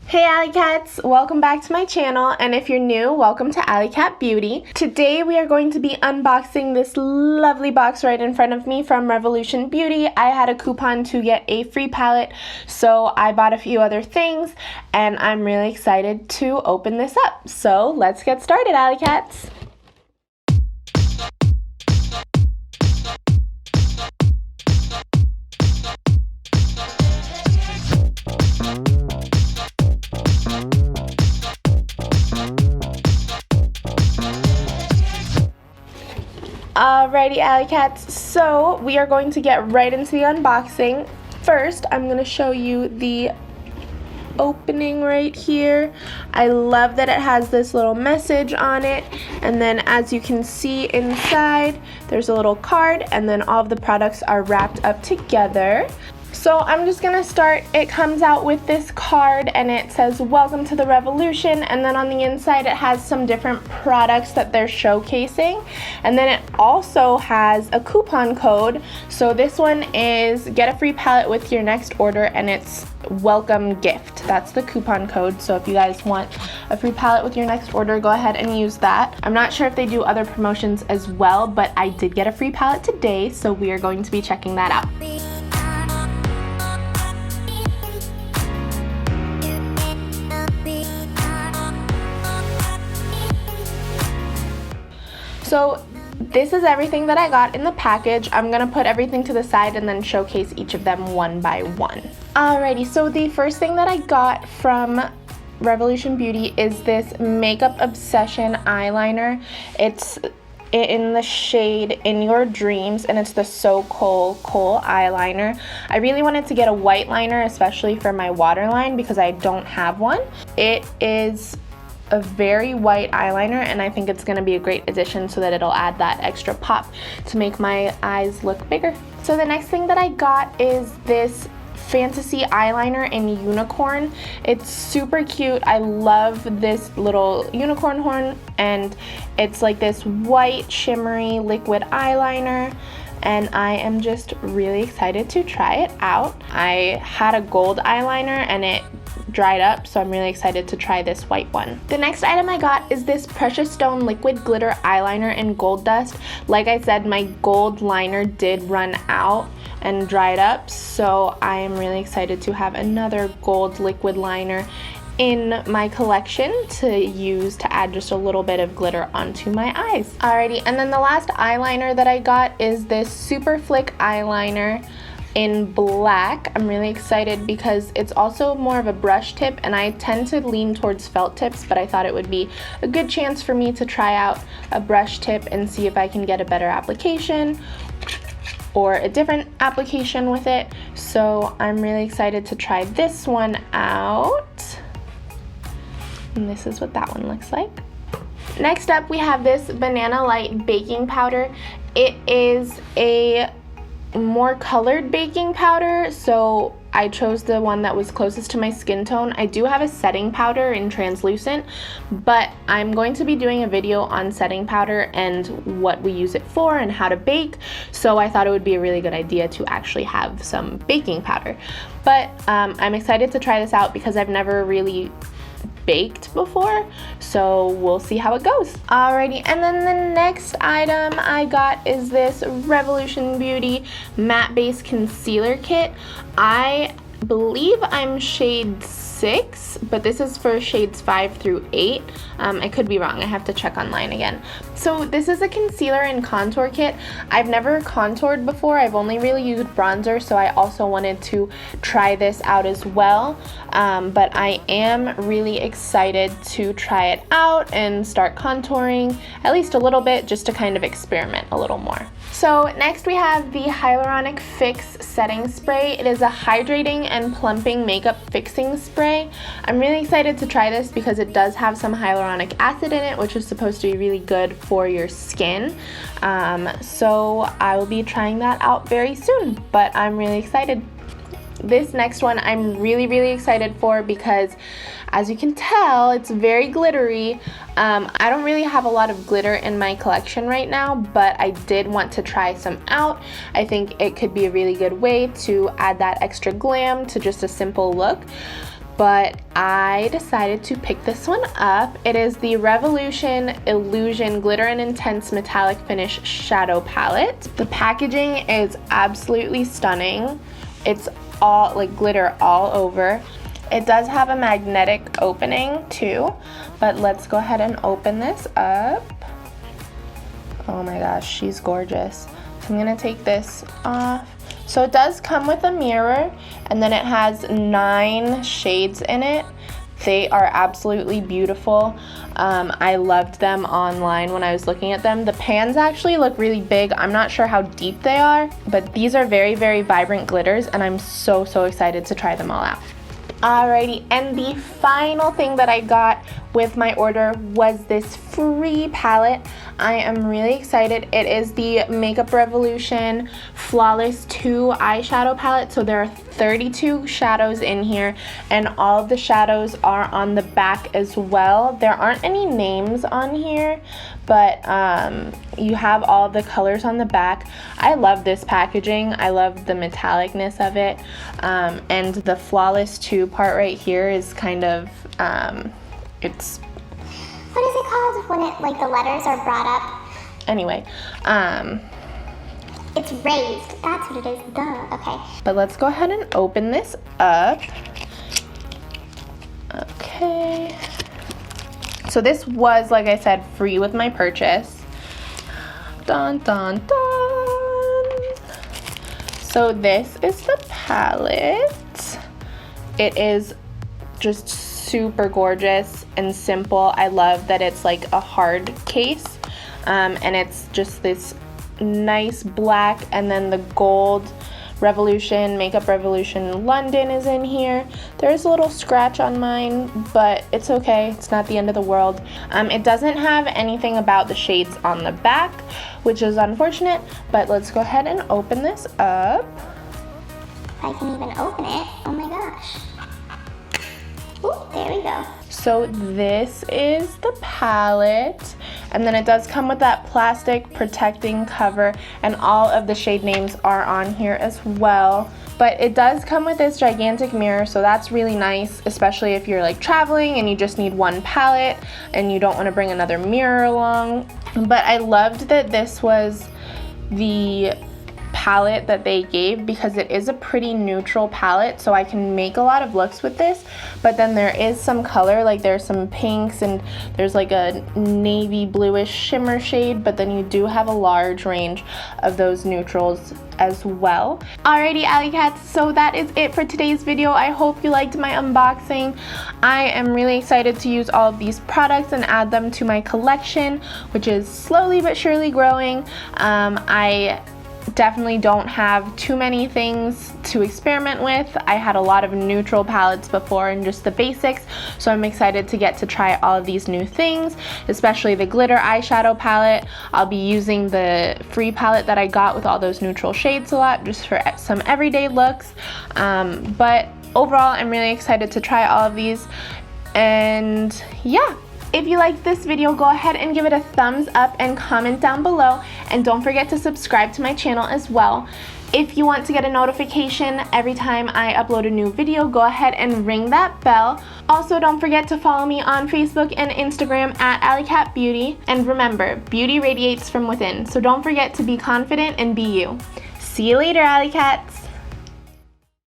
Hey AllyCats! Welcome back to my channel, and if you're new, welcome to AllyCat Beauty. Today we are going to be unboxing this lovely box right in front of me from Revolution Beauty. I had a coupon to get a free palette, so I bought a few other things, and I'm really excited to open this up. So let's get started, AllyCats! Alrighty AllyCats, so we are going to get right into the unboxing. First, I'm going to show you the opening right here. I love that it has this little message on it, and then as you can see inside, there's a little card, and then all of the products are wrapped up together. So I'm just gonna start. It comes out with this card and it says welcome to the revolution, and then on the inside it has some different products that they're showcasing, and then it also has a coupon code. So this one is get a free palette with your next order, and it's welcome gift. That's the coupon code. So if you guys want a free palette with your next order, go ahead and use that. I'm not sure if they do other promotions as well, but I did get a free palette today, so we are going to be checking that out. So this is everything that I got in the package. I'm gonna put everything to the side and then showcase each of them one by one. Alrighty, so the first thing that I got from Revolution Beauty is this Makeup Obsession eyeliner. It's in the shade In Your Dreams, and it's the Kohl eyeliner. I really wanted to get a white liner, especially for my waterline, because I don't have one. It is a very white eyeliner, and I think it's going to be a great addition so that it'll add that extra pop to make my eyes look bigger. So the next thing that I got is this Fantasy eyeliner in Unicorn. It's super cute. I love this little unicorn horn, and it's like this white shimmery liquid eyeliner, and I am just really excited to try it out. I had a gold eyeliner and it dried up, so I'm really excited to try this white one. The next item I got is this Precious Stone liquid glitter eyeliner in Gold Dust. Like I said, my gold liner did run out and dried up, so I am really excited to have another gold liquid liner in my collection to use to add just a little bit of glitter onto my eyes. Alrighty, and then the last eyeliner that I got is this Super Flick eyeliner in black. I'm really excited because it's also more of a brush tip, and I tend to lean towards felt tips, but I thought it would be a good chance for me to try out a brush tip and see if I can get a better application or a different application with it. So I'm really excited to try this one out. And this is what that one looks like. Next up, we have this Banana Light baking powder. It is a more colored baking powder, so I chose the one that was closest to my skin tone. I do have a setting powder in translucent, but I'm going to be doing a video on setting powder and what we use it for and how to bake, so I thought it would be a really good idea to actually have some baking powder. But I'm excited to try this out because I've never really baked before, so we'll see how it goes. Alrighty, and then the next item I got is this Revolution Beauty matte base concealer kit. I believe I'm shade 6, but this is for shades 5 through 8. I could be wrong, I have to check online again. So this is a concealer and contour kit. I've never contoured before, I've only really used bronzer, so I also wanted to try this out as well. But I am really excited to try it out and start contouring at least a little bit, just to kind of experiment a little more. So next we have the Hyaluronic Fix Setting Spray. It is a hydrating and plumping makeup fixing spray. I'm really excited to try this because it does have some hyaluronic acid in it, which is supposed to be really good for your skin. So I will be trying that out very soon, but I'm really excited. This next one I'm really excited for because, as you can tell, it's very glittery. I don't really have a lot of glitter in my collection right now, but I did want to try some out. I think it could be a really good way to add that extra glam to just a simple look. but I decided to pick this one up. It is the Revolution Illusion Glitter and Intense Metallic Finish Shadow Palette. The packaging is absolutely stunning. It's all like glitter all over. It does have a magnetic opening too, but let's go ahead and open this up. Oh my gosh, she's gorgeous. So I'm gonna take this off. So it does come with a mirror, and then it has 9 shades in it. They are absolutely beautiful. I loved them online when I was looking at them. The pans actually look really big. I'm not sure how deep they are, but these are very, very vibrant glitters, and I'm so excited to try them all out. Alrighty, and the final thing that I got with my order was this free palette. I am really excited. It is the Makeup Revolution Flawless 2 eyeshadow palette. So there are 32 shadows in here, and all of the shadows are on the back as well. There aren't any names on here, but you have all of the colors on the back. I love this packaging. I love the metallicness of it, and the Flawless 2 part right here is kind of it's, what is it called when it, like, the letters are brought up? Anyway, it's raised. That's what it is. Duh. Okay. But let's go ahead and open this up. Okay. So this was, like I said, free with my purchase. Dun dun dun. So this is the palette. It is just super gorgeous and simple. I love that it's like a hard case, and it's just this nice black, and then the gold Revolution, Makeup Revolution London is in here. There's a little scratch on mine, but it's okay. It's not the end of the world. It doesn't have anything about the shades on the back, which is unfortunate, but let's go ahead and open this up. If I can even open it. Oh my gosh. Ooh, there we go. So this is the palette, and then it does come with that plastic protecting cover, and all of the shade names are on here as well. But it does come with this gigantic mirror, so that's really nice, especially if you're like traveling and you just need one palette and you don't want to bring another mirror along. But I loved that this was the palette that they gave, because it is a pretty neutral palette, so I can make a lot of looks with this. But then there is some color, like there's some pinks, and there's like a navy bluish shimmer shade, but then you do have a large range of those neutrals as well. Alrighty, AllyCats, so that is it for today's video. I hope you liked my unboxing. I am really excited to use all of these products and add them to my collection, which is slowly but surely growing. I definitely don't have too many things to experiment with. I had a lot of neutral palettes before and just the basics, so I'm excited to get to try all of these new things, especially the glitter eyeshadow palette. I'll be using the free palette that I got with all those neutral shades a lot, just for some everyday looks. But overall, I'm really excited to try all of these, and yeah. If you liked this video, go ahead and give it a thumbs up and comment down below, and don't forget to subscribe to my channel as well. If you want to get a notification every time I upload a new video, go ahead and ring that bell. Also, don't forget to follow me on Facebook and Instagram at AllyCat Beauty. And remember, beauty radiates from within, so don't forget to be confident and be you. See you later, AllyCats!